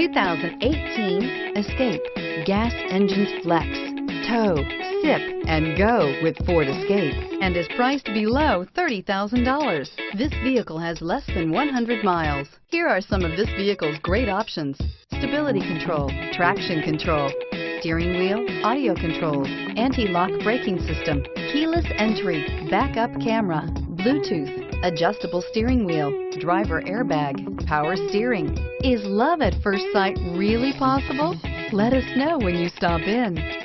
2018 Escape. Gas engines flex, tow, sip, and go with Ford Escape, and is priced below $30,000. This vehicle has less than 100 miles. Here are some of this vehicle's great options: stability control, traction control, steering wheel audio controls, anti-lock braking system, keyless entry, backup camera, Bluetooth, adjustable steering wheel, driver airbag, power steering. Is love at first sight really possible? Let us know when you stop in.